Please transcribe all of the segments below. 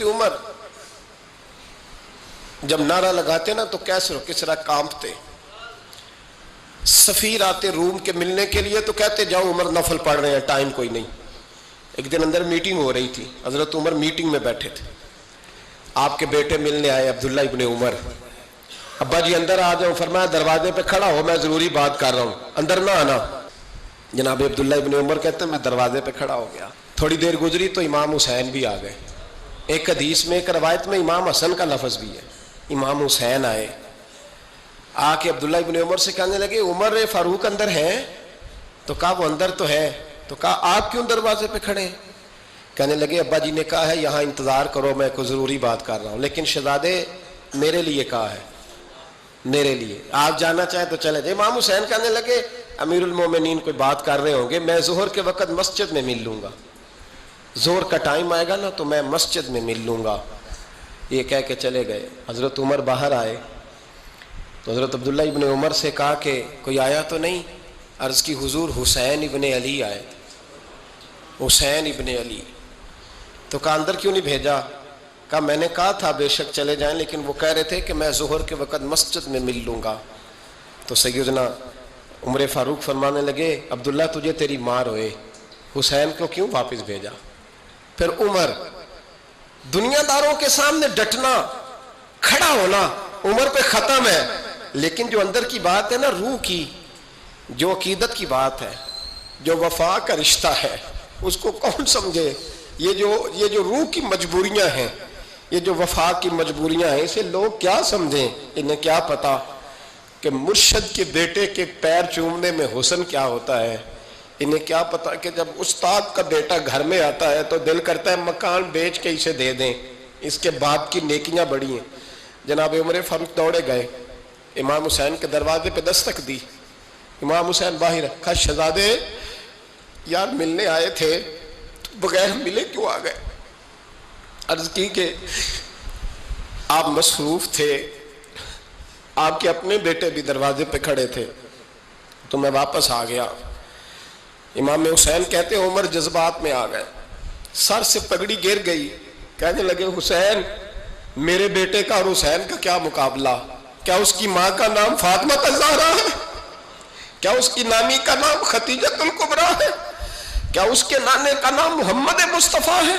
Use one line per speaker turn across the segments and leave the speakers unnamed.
عمر جب نعرہ لگاتے نا تو کیسر و کسرا کانپتے. سفیر آتے روم کے ملنے کے لیے تو کہتے جاؤ عمر نفل پڑھ رہے ہیں، ٹائم کوئی نہیں. ایک دن اندر میٹنگ ہو رہی تھی، حضرت عمر میٹنگ میں بیٹھے تھے. آپ کے بیٹے ملنے آئے عبداللہ ابن عمر. ابا جی اندر آ جاؤ. فرمایا دروازے پہ کھڑا ہو، میں ضروری بات کر رہا ہوں، اندر نہ آنا. جناب عبداللہ ابن عمر کہتے ہیں میں دروازے پہ کھڑا ہو گیا. تھوڑی دیر گزری تو امام حسین بھی آ گئے. ایک حدیث میں ایک روایت میں امام حسن کا لفظ بھی ہے. امام حسین آئے، آ کے عبداللہ ابن عمر سے کہنے لگے عمر فاروق اندر ہے؟ تو کہا وہ اندر تو ہے. تو کہا آپ کیوں دروازے پہ کھڑے ہیں؟ کہنے لگے ابا جی نے کہا ہے یہاں انتظار کرو، میں کوئی ضروری بات کر رہا ہوں. لیکن شہزادے میرے لیے کہا ہے، میرے لیے آپ جانا چاہیں تو چلے جائیں. امام حسین کہنے لگے امیر المومنین کوئی بات کر رہے ہوں گے، میں ظہر کے وقت مسجد میں مل لوں گا، ظہر کا ٹائم آئے گا نا تو میں مسجد میں مل لوں گا. یہ کہہ کے چلے گئے. حضرت عمر باہر آئے تو حضرت عبداللہ ابن عمر سے کہا کہ کوئی آیا تو نہیں؟ عرض کی حضور حسین ابن علی آئے. حسین ابن علی. تو کہا اندر کیوں نہیں بھیجا؟ کہا میں نے کہا تھا بے شک چلے جائیں، لیکن وہ کہہ رہے تھے کہ میں ظہر کے وقت مسجد میں مل لوں گا. تو سیدنا عمر فاروق فرمانے لگے عبداللہ تجھے تیری ماں روئے، حسین کو کیوں واپس بھیجا؟ پھر عمر دنیا داروں کے سامنے ڈٹنا، کھڑا ہونا عمر پہ ختم ہے، لیکن جو اندر کی بات ہے نا، روح کی، جو عقیدت کی بات ہے، جو وفا کا رشتہ ہے، اس کو کون سمجھے؟ یہ جو روح کی مجبوریاں ہیں، یہ جو وفا کی مجبوریاں ہیں، اسے لوگ کیا سمجھیں؟ انہیں کیا پتا کہ مرشد کے بیٹے کے پیر چومنے میں حسن کیا ہوتا ہے. انہیں کیا پتا کہ جب استاد کا بیٹا گھر میں آتا ہے تو دل کرتا ہے مکان بیچ کے اسے دے دیں، اس کے باپ کی نیکیاں بڑی ہیں. جناب عمر فاروق دوڑے گئے، امام حسین کے دروازے پہ دستک دی. امام حسین باہر رکھا. شہزادے یار ملنے آئے تھے تو بغیر ملے کیوں آ گئے؟ عرض کی کہ آپ مصروف تھے، آپ کے اپنے بیٹے بھی دروازے پہ کھڑے تھے تو میں واپس آ گیا. امام حسین کہتے عمر جذبات میں آ گئے، سر سے پگڑی گر گئی. کہنے لگے حسین میرے بیٹے کا اور حسین کا کیا مقابلہ؟ کیا اس کی ماں کا نام فاطمہ الزہرا ہے؟ کیا اس کی نانی کا نام ختیجۃ الکبریٰ ہے؟ کیا اس کے نانے کا نام محمد مصطفیٰ ہے؟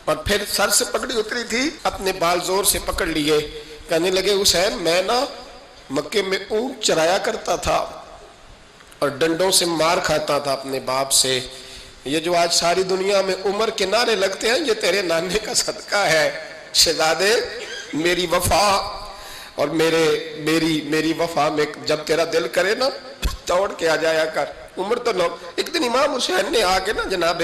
اور پھر سر سے پگڑی اتری تھی، اپنے بال زور سے پکڑ لیے. کہنے لگے حسین میں نا مکے میں اونٹ چرایا کرتا تھا اور ڈنڈوں سے مار کھاتا تھا اپنے باپ سے. یہ جو آج ساری دنیا میں عمر کے نعرے لگتے ہیں یہ تیرے نانے کا صدقہ ہے. شہزادے میری وفا اور میری وفا میں جب تیرا دل کرے نا دوڑ کے آ جایا کر. عمر تو نو. ایک دن امام حسین نے آ کے نا جناب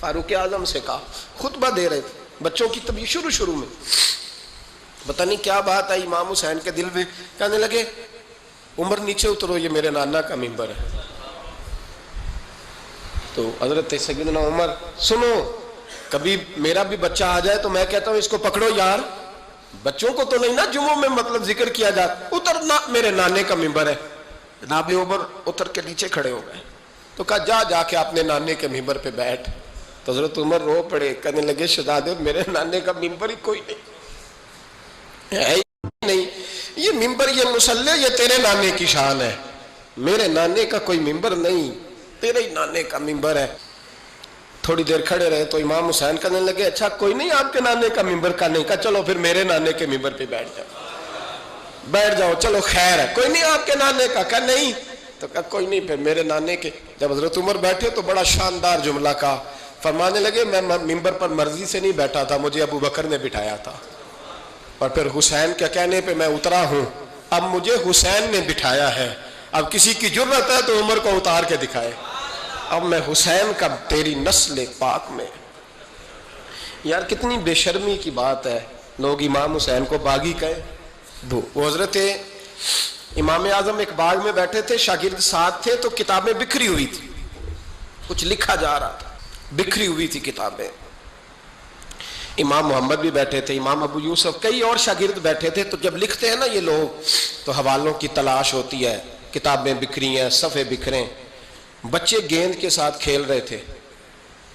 فاروق اعظم سے کہا، خطبہ دے رہے تھے بچوں کی طبیعت شروع میں، پتہ نہیں کیا بات آئی امام حسین کے دل میں. کہنے لگے عمر نیچے اترو، یہ میرے نانا کا ممبر ہے. تو حضرت سیدنا عمر سنو، کبھی میرا بھی بچہ آ جائے تو میں کہتا ہوں اس کو پکڑو یار، بچوں کو تو نہیں نا جمعوں میں مطلب ذکر کیا جاتا، اترنا میرے نانے کا ممبر ہے. جناب عمر اتر کے نیچے کھڑے ہو گئے. تو کہا جا کے اپنے نانے کے ممبر پہ بیٹھ. تو حضرت عمر رو پڑے. کہنے لگے شہزادے میرے نانے کا ممبر ہی کوئی نہیں، یہ ممبر یہ مصلی یہ تیرے نانے کی شان ہے، میرے نانے کا کوئی ممبر نہیں، تیرے ہی نانے کا ممبر ہے. تھوڑی دیر کھڑے رہے تو امام حسین کہنے لگے اچھا کوئی نہیں آپ کے نانے کا ممبر کا نہیں؟ کہا چلو پھر میرے نانے کے ممبر پہ بیٹھ جاؤ چلو خیر ہے. کوئی نہیں آپ کے نانے کا؟ کہا نہیں. تو کہا کوئی نہیں پھر میرے نانے کے. جب حضرت عمر بیٹھے تو بڑا شاندار جملہ کہا. فرمانے لگے میں ممبر پر مرضی سے نہیں بیٹھا تھا، مجھے ابو بکر نے بٹھایا تھا، اور پھر حسین کے کہنے پہ میں اترا ہوں، اب مجھے حسین نے بٹھایا ہے. اب کسی کی جرت ہے تو عمر کو اتار کے دکھائے، اب میں حسین کا تیری نسل پاک میں. یار کتنی بے شرمی کی بات ہے، لوگ امام حسین کو باغی کہیں. وہ حضرت امام اعظم ایک باغ میں بیٹھے تھے، شاگرد ساتھ تھے، تو کتابیں بکھری ہوئی تھی، کچھ لکھا جا رہا تھا، بکھری ہوئی تھی کتابیں. امام محمد بھی بیٹھے تھے، امام ابو یوسف، کئی اور شاگرد بیٹھے تھے. تو جب لکھتے ہیں نا یہ لوگ تو حوالوں کی تلاش ہوتی ہے، کتابیں بکھری ہیں، صفحے بکھرے. بچے گیند کے ساتھ کھیل رہے تھے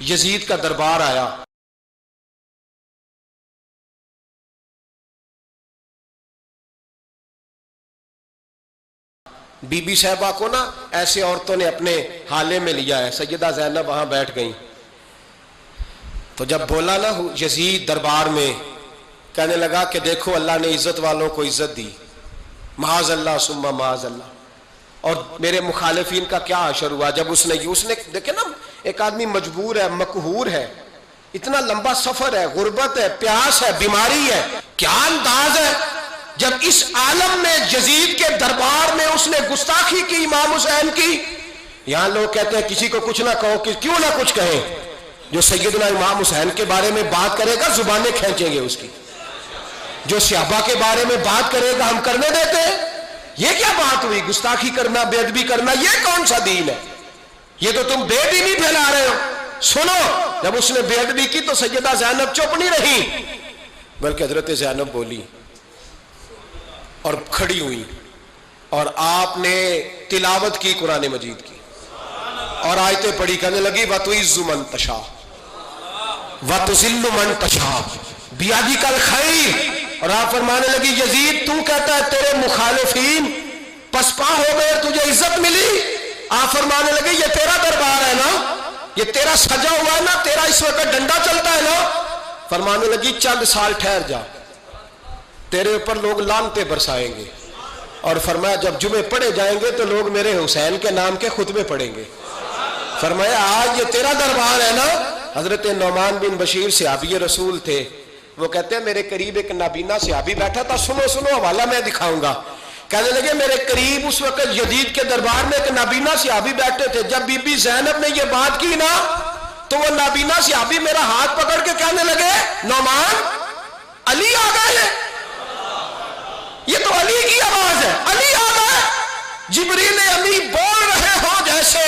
یزید کا دربار آیا، بی بی صاحبہ کو نا ایسے عورتوں نے اپنے حالے میں لیا ہے، سیدہ زینب وہاں بیٹھ گئیں، تو جب بولا نا یزید دربار میں، کہنے لگا کہ دیکھو اللہ نے عزت والوں کو عزت دی، معاذ اللہ ثم معاذ اللہ، اور میرے مخالفین کا کیا حشر ہوا جب اس نے دیکھیں نا، ایک آدمی مجبور ہے، مقہور ہے، اتنا لمبا سفر ہے، غربت ہے، پیاس ہے، بیماری ہے، کیا انداز ہے جب اس عالم میں یزید کے دربار میں اس نے گستاخی کی امام حسین کی۔ یہاں لوگ کہتے ہیں کسی کو کچھ نہ کہو، کہ کیوں نہ کچھ کہیں، جو سیدنا امام حسین کے بارے میں بات کرے گا زبانیں کھینچیں گے اس کی، جو صحابہ کے بارے میں بات کرے گا ہم کرنے دیتے ہیں؟ یہ کیا بات ہوئی؟ گستاخی کرنا، بے ادبی کرنا، یہ کون سا دین ہے؟ یہ تو تم بے دینی پھیلا رہے ہو۔ سنو، جب اس نے بے ادبی کی تو سیدہ زینب چپ نہیں رہی، بلکہ حضرت زینب بولی اور کھڑی ہوئی، اور آپ نے تلاوت کی قرآن مجید کی اور آیتیں پڑھی، کہنے لگی وَتُعِزُّ مَن تَشَاءُ وَتُذِلُّ مَن تَشَاءُ بِیَدِکَ الْخَیْرُ، اور آپ فرمانے لگی یزید تو کہتا ہے تیرے مخالفین پسپا ہو گئے، تجھے عزت ملی؟ آپ فرمانے لگے یہ تیرا دربار ہے نا، یہ تیرا سجا ہوا ہے نا، تیرا اس وقت ڈنڈا چلتا ہے نا۔ فرمانے لگی چند سال ٹھہر جا، تیرے اوپر لوگ لعنتیں برسائیں گے، اور فرمایا جب جمعے پڑھے جائیں گے تو لوگ میرے حسین کے نام کے خطبے پڑھیں گے۔ فرمایا آج یہ تیرا دربار ہے نا۔ حضرت نعمان بن بشیر صحابی رسول تھے، وہ کہتے ہیں میرے قریب ایک نابینا صحابی بیٹھا تھا، سنو حوالہ میں دکھاؤں گا، کہنے لگے میرے قریب اس وقت یزید کے دربار میں ایک نابینا صحابی بیٹھے تھے، جب بی بی زینب نے یہ بات کی نا تو وہ نابینا صحابی میرا ہاتھ پکڑ کے کہنے لگے نعمان علی آ گئے، یہ تو علی کی آواز ہے، علی آ گئے، جبریل امی بول رہے ہوں جیسے،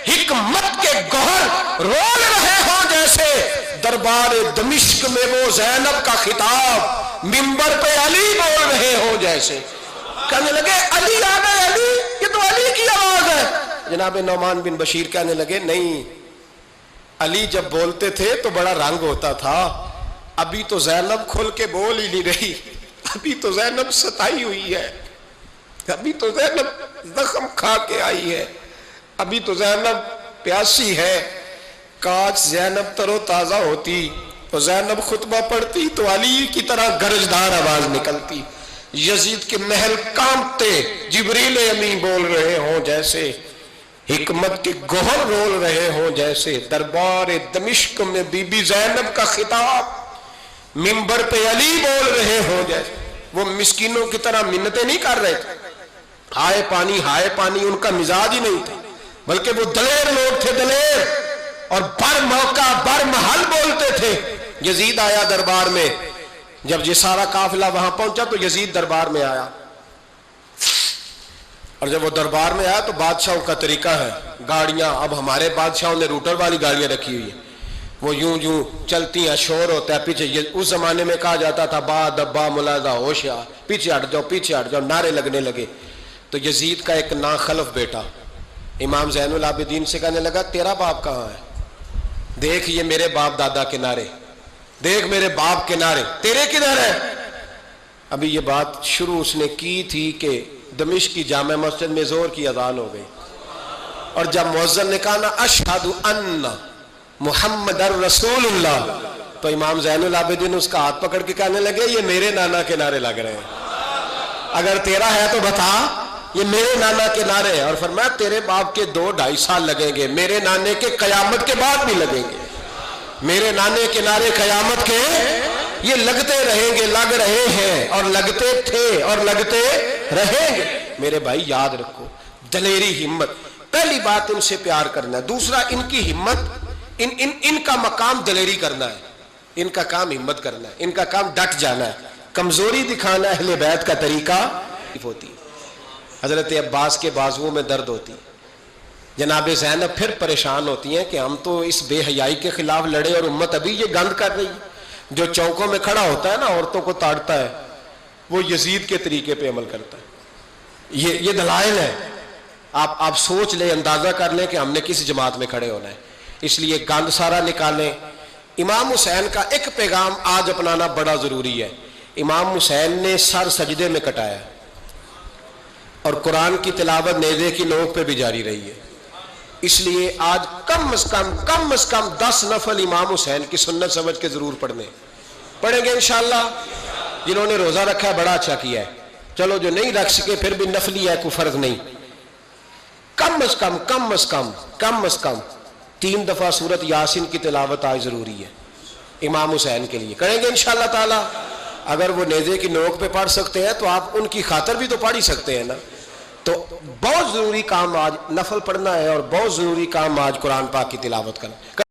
حکمت کے گوہر رول رہے ہوں جیسے، دربار دمشق میں وہ زینب کا خطاب منبر پہ علی بول رہے ہوں جیسے۔ کہنے لگے علی آ گئے، علی، یہ تو علی کی آواز ہے۔ جناب نعمان بن بشیر کہنے لگے نہیں، علی جب بولتے تھے تو بڑا رنگ ہوتا تھا، ابھی تو زینب کھل کے بول ہی نہیں رہی، ابھی تو زینب ستائی ہوئی ہے، ابھی تو زینب زخم کھا کے آئی ہے، ابھی تو زینب پیاسی ہے۔ کاش زینب تر و تازہ ہوتی تو زینب خطبہ پڑھتی تو علی کی طرح گرجدار آواز نکلتی، یزید کے محل کانپتے، جبریل امی بول رہے ہوں جیسے، حکمت کے گوہر رول رہے ہوں جیسے، دربار دمشق میں بی بی زینب کا خطاب منبر پہ علی بول رہے ہوں جیسے۔ وہ مسکینوں کی طرح منتیں نہیں کر رہے تھے، ہائے پانی ان کا مزاج ہی نہیں تھا، بلکہ وہ دلیر لوگ تھے، دلیر، اور بر موقع بر محل بولتے تھے۔ یزید آیا دربار میں، جب یہ سارا قافلہ وہاں پہنچا تو یزید دربار میں آیا، اور جب وہ دربار میں آیا تو بادشاہوں کا طریقہ ہے، گاڑیاں، اب ہمارے بادشاہوں نے روٹر والی گاڑیاں رکھی ہوئی ہیں، وہ یوں چلتی ہیں، شور ہوتا ہے پیچھے، اس زمانے میں کہا جاتا تھا با دبا ملاحظہ ہوشیار، پیچھے ہٹ جاؤ، نعرے لگنے لگے۔ تو یزید کا ایک ناخلف بیٹا امام زین العابدین سے کہنے لگا تیرا باپ کہاں ہے؟ دیکھ یہ میرے باپ دادا کے نعرے، دیکھ میرے باپ کے نعرے، تیرے کدھر ہے؟ ابھی یہ بات شروع اس نے کی تھی کہ دمشق کی جامع مسجد میں زور کی اذان ہو گئی، اور جب مؤذن نے کہا نا اشہد ان محمد رسول اللہ، تو امام زین العابدین اس کا ہاتھ پکڑ کے کہنے لگے یہ میرے نانا کے نعرے لگ رہے ہیں، اگر تیرا ہے تو بتا، یہ میرے نانا کے نعرے ہیں۔ اور فرمایا تیرے باپ کے 2-2.5 سال لگیں گے، میرے نانے کے قیامت کے بعد بھی لگیں گے، میرے نانے کے نعرے قیامت کے یہ لگتے رہیں گے، لگ رہے ہیں اور لگتے تھے اور لگتے رہیں گے۔ میرے بھائی یاد رکھو، دلیری، ہمت، پہلی بات ان سے پیار کرنا ہے، دوسرا ان کی ہمت، ان کا مقام دلیری کرنا ہے، ان کا کام ہمت کرنا ہے، ان کا کام ڈٹ جانا ہے، کمزوری دکھانا اہل بیت کا طریقہ ہوتی ہے۔ حضرت عباس کے بازوؤں میں درد ہوتی، جناب زینب پھر پریشان ہوتی ہیں کہ ہم تو اس بے حیائی کے خلاف لڑے اور امت ابھی یہ گند کر رہی ہے۔ جو چوکوں میں کھڑا ہوتا ہے نا عورتوں کو تاڑتا ہے، وہ یزید کے طریقے پہ عمل کرتا ہے۔ یہ دلائل ہے، آپ سوچ لیں، اندازہ کر لیں کہ ہم نے کس جماعت میں کھڑے ہونا ہے۔ اس لیے گند سارا نکالیں. امام حسین کا ایک پیغام آج اپنانا بڑا ضروری ہے. امام حسین نے سر سجدے میں کٹایا اور قرآن کی تلاوت نیزے کی نوک پہ بھی جاری رہی ہے. اس لیے آج کم از کم 10 نفل امام حسین کی سنت سمجھ کے ضرور پڑھیں گے انشاءاللہ. جنہوں نے روزہ رکھا ہے بڑا اچھا کیا ہے. چلو جو نہیں رکھ سکے پھر بھی نفلی ہے، کوئی فرق نہیں. کم از کم 3 دفعہ سورت یاسین کی تلاوت آج ضروری ہے امام حسین کے لیے. کریں گے انشاءاللہ تعالی. اگر وہ نیزے کی نوک پہ پڑھ سکتے ہیں تو آپ ان کی خاطر بھی تو پڑھ ہی سکتے ہیں نا. تو بہت ضروری کام آج نفل پڑھنا ہے اور بہت ضروری کام آج قرآن پاک کی تلاوت کرنا.